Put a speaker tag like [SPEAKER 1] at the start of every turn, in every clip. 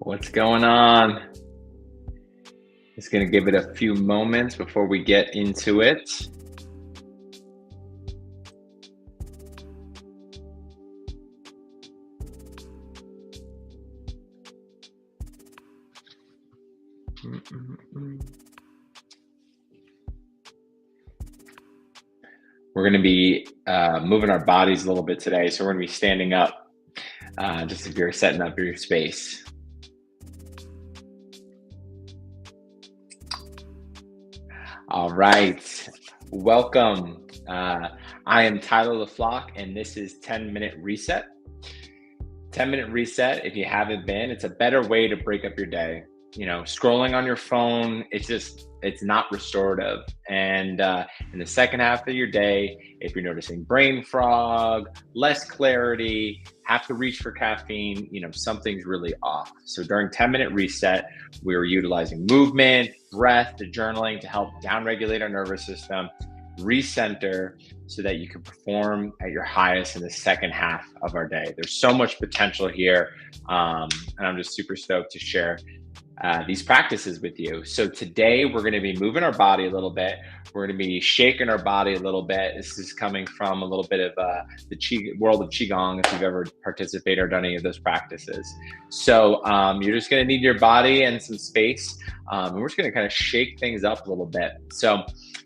[SPEAKER 1] What's going on? Just going to give it a few moments before we get into it. We're going to be moving our bodies a little bit today. So we're going to be standing up just if you're setting up your space. All right. Welcome. I am Tyler LaFlock, and this is 10-Minute Reset. 10-Minute Reset, if you haven't been, it's a better way to break up your day. You know, scrolling on your phone, it's not restorative. And in the second half of your day, if you're noticing brain fog, less clarity, have to reach for caffeine, something's really off. So during 10-Minute Reset, we were utilizing movement, breath, the journaling to help downregulate our nervous system, recenter, so that you can perform at your highest in the second half of our day. There's so much potential here, and I'm just super stoked to share these practices with you. So today we're going to be moving our body a little bit. We're going to be shaking our body a little bit. This is coming from a little bit of the world of Qigong, if you've ever participated or done any of those practices. So you're just going to need your body and some space. And we're just going to kind of shake things up a little bit. So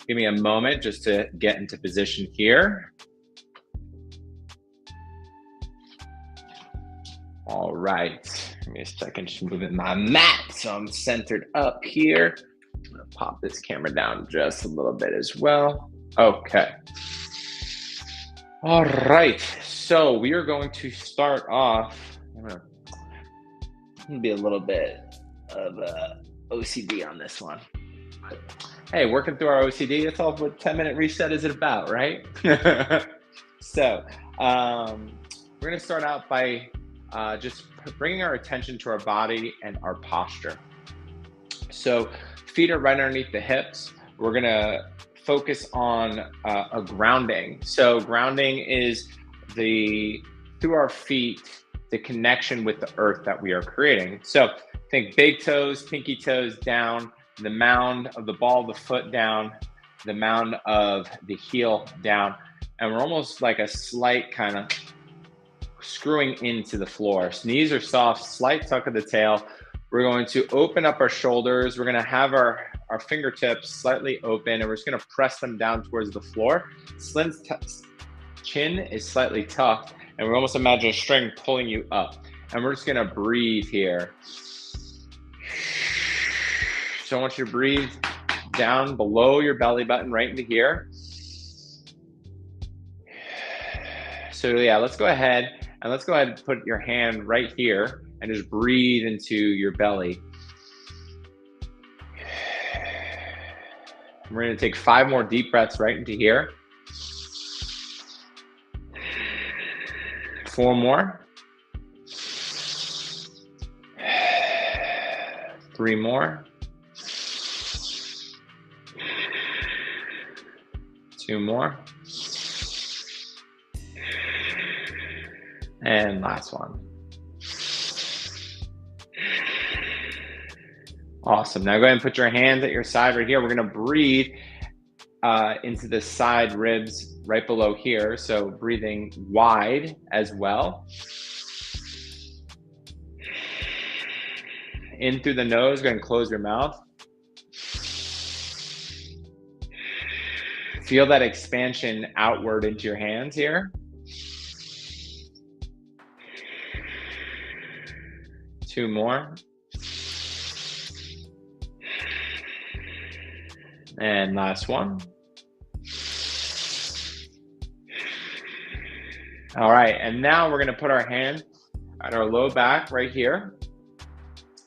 [SPEAKER 1] give me a moment just to get into position here. All right, give me a second, just moving my mat so I'm centered up here. I'm gonna pop this camera down just a little bit as well. Okay. All right, so we are going to start off. I'm gonna be a little bit of OCD on this one. Hey, working through our OCD, that's all what 10-Minute Reset is about, right? So we're gonna start out by just bringing our attention to our body and our posture. So feet are right underneath the hips. We're gonna focus on a grounding. So grounding is through our feet, the connection with the earth that we are creating. So think big toes, pinky toes down, the mound of the ball of the foot down, the mound of the heel down, and we're almost like a slight kind of screwing into the floor. So knees are soft, slight tuck of the tail. We're going to open up our shoulders. We're going to have our fingertips slightly open, and we're just going to press them down towards the floor. Chin is slightly tucked, and we almost imagine a string pulling you up. And we're just going to breathe here. So I want you to breathe down below your belly button right into here. So yeah, let's go ahead and put your hand right here and just breathe into your belly. We're going to take 5 more deep breaths right into here. 4 more. 3 more. 2 more. And last one. Awesome. Now go ahead and put your hands at your side right here. We're going to breathe into the side ribs right below here. So breathing wide as well. In through the nose. Go ahead and close your mouth. Feel that expansion outward into your hands here. 2 more. And last one. All right, and now we're gonna put our hand at our low back right here.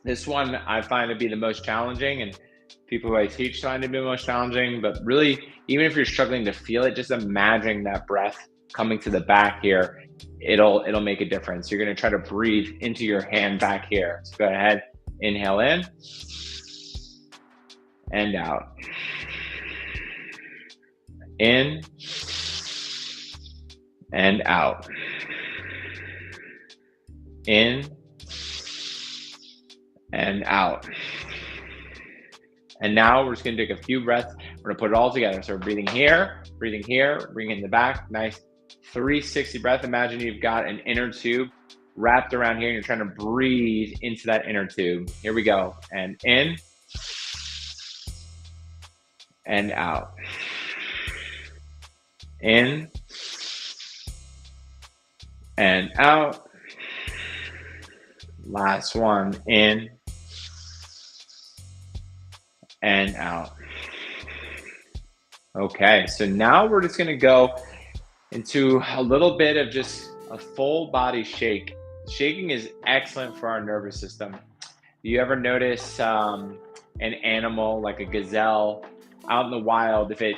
[SPEAKER 1] This one I find to be the most challenging, and people who I teach find to be the most challenging, but really, even if you're struggling to feel it, just imagine that breath coming to the back here. It'll make a difference. You're gonna try to breathe into your hand back here. So go ahead, inhale in and out. In and out. In and out. And now we're just gonna take a few breaths. We're gonna put it all together. So we're breathing here, bring in the back. Nice 360 breath. Imagine you've got an inner tube wrapped around here and you're trying to breathe into that inner tube. Here we go. And in and out. In and out. Last one, in and out. Okay, so now we're just gonna go into a little bit of just a full body shake. Shaking is excellent for our nervous system. Do you ever notice an animal like a gazelle out in the wild, if it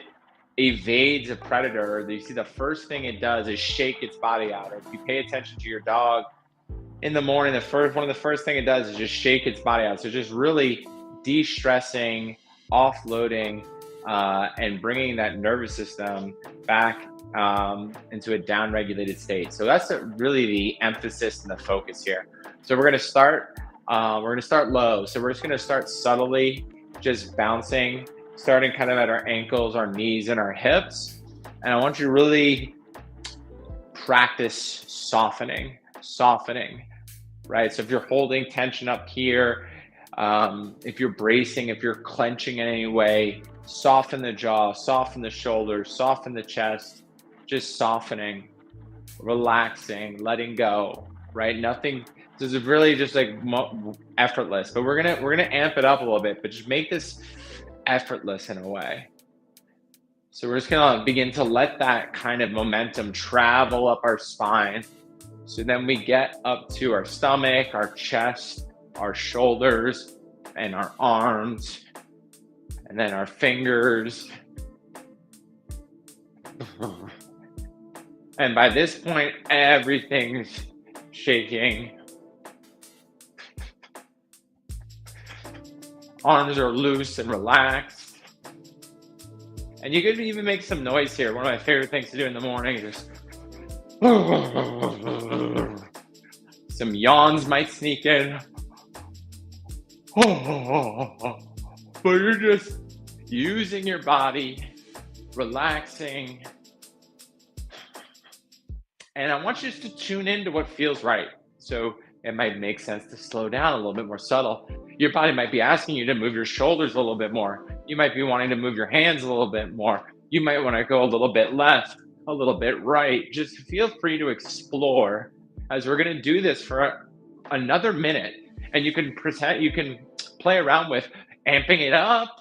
[SPEAKER 1] evades a predator, you see the first thing it does is shake its body out. Or if you pay attention to your dog in the morning, one of the first thing it does is just shake its body out. So just really de-stressing, offloading, and bringing that nervous system back into a down-regulated state. So that's really the emphasis and the focus here. So we're gonna start low. So we're just gonna start subtly, just bouncing, starting kind of at our ankles, our knees, and our hips. And I want you to really practice softening, right? So if you're holding tension up here, if you're bracing, if you're clenching in any way, soften the jaw, soften the shoulders, soften the chest, just softening, relaxing, letting go, right? Nothing, this is really just like effortless, but we're gonna amp it up a little bit, but just make this effortless in a way. So we're just gonna begin to let that kind of momentum travel up our spine. So then we get up to our stomach, our chest, our shoulders, and our arms, and then our fingers. And by this point, everything's shaking. Arms are loose and relaxed. And you could even make some noise here. One of my favorite things to do in the morning is just some yawns might sneak in. But you're just using your body, relaxing. And I want you just to tune into what feels right. So it might make sense to slow down a little bit more subtle. Your body might be asking you to move your shoulders a little bit more. You might be wanting to move your hands a little bit more. You might want to go a little bit left, a little bit right. Just feel free to explore as we're going to do this for another minute. And you can play around with amping it up,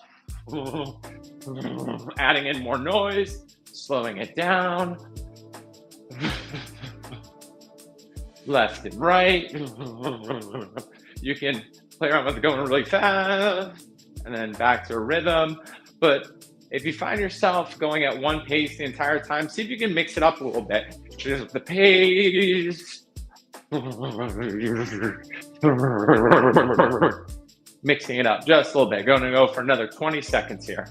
[SPEAKER 1] adding in more noise, slowing it down, left and right. You can play around with going really fast and then back to a rhythm. But if you find yourself going at one pace the entire time, see if you can mix it up a little bit. Just the pace. Mixing it up just a little bit. Going to go for another 20 seconds here.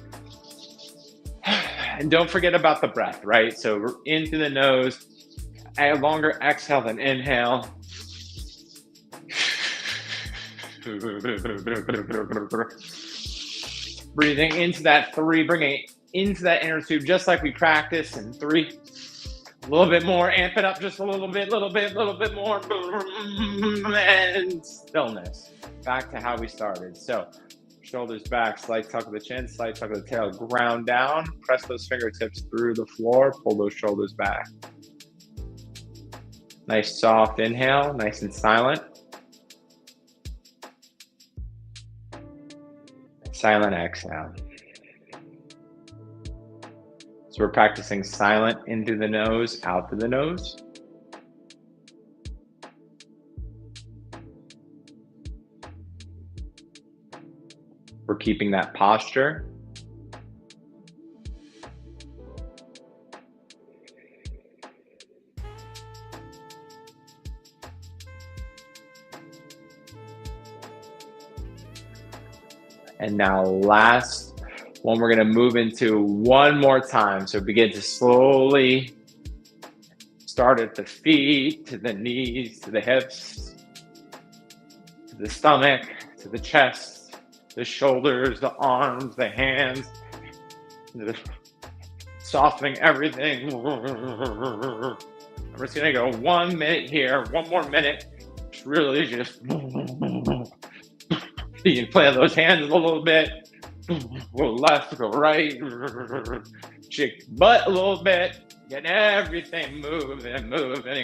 [SPEAKER 1] And don't forget about the breath, right? So we're in through the nose. A longer exhale than inhale. Breathing into that 3, bringing it into that inner tube just like we practiced in 3. A little bit more, amp it up just a little bit more. And stillness. Back to how we started. So shoulders back, slight tuck of the chin, slight tuck of the tail, ground down, press those fingertips through the floor, pull those shoulders back. Nice soft inhale, nice and silent. Silent exhale. So we're practicing silent in through the nose, out through the nose. We're keeping that posture. And now last one, we're going to move into one more time. So begin to slowly start at the feet, to the knees, to the hips, to the stomach, to to the chest, the shoulders, the arms, the hands, softening everything. We're just gonna go 1 minute here, 1 more minute. It's really just, you can play those hands a little bit. Go left, go right, shake butt a little bit, get everything moving and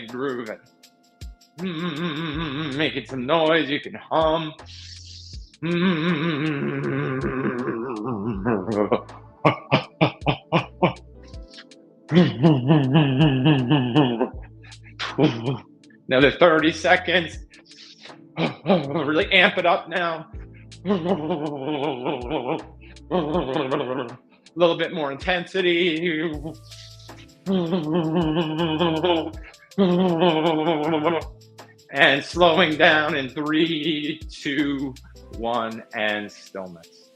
[SPEAKER 1] grooving. Making some noise, you can hum. Another 30 seconds. Really amp it up now. A little bit more intensity. And slowing down in 3, 2, 1, and stillness.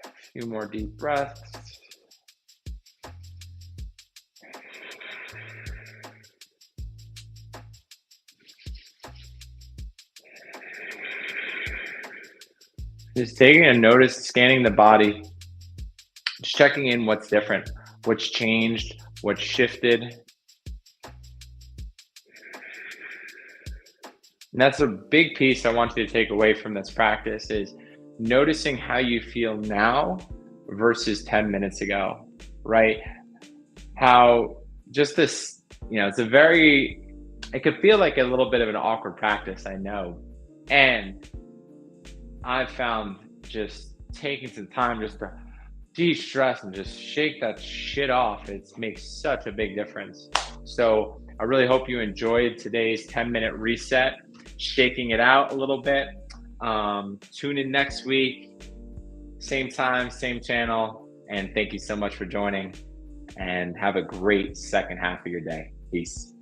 [SPEAKER 1] A few more deep breaths. Just taking a notice, scanning the body, just checking in what's different, what's changed, what's shifted. And that's a big piece I want you to take away from this practice is noticing how you feel now versus 10 minutes ago, right? How just this, it's it could feel like a little bit of an awkward practice, I know. And I've found just taking some time just to de-stress and just shake that shit off, it makes such a big difference. So I really hope you enjoyed today's 10-minute reset, shaking it out a little bit. Tune in next week, same time, same channel, and thank you so much for joining, and have a great second half of your day. Peace.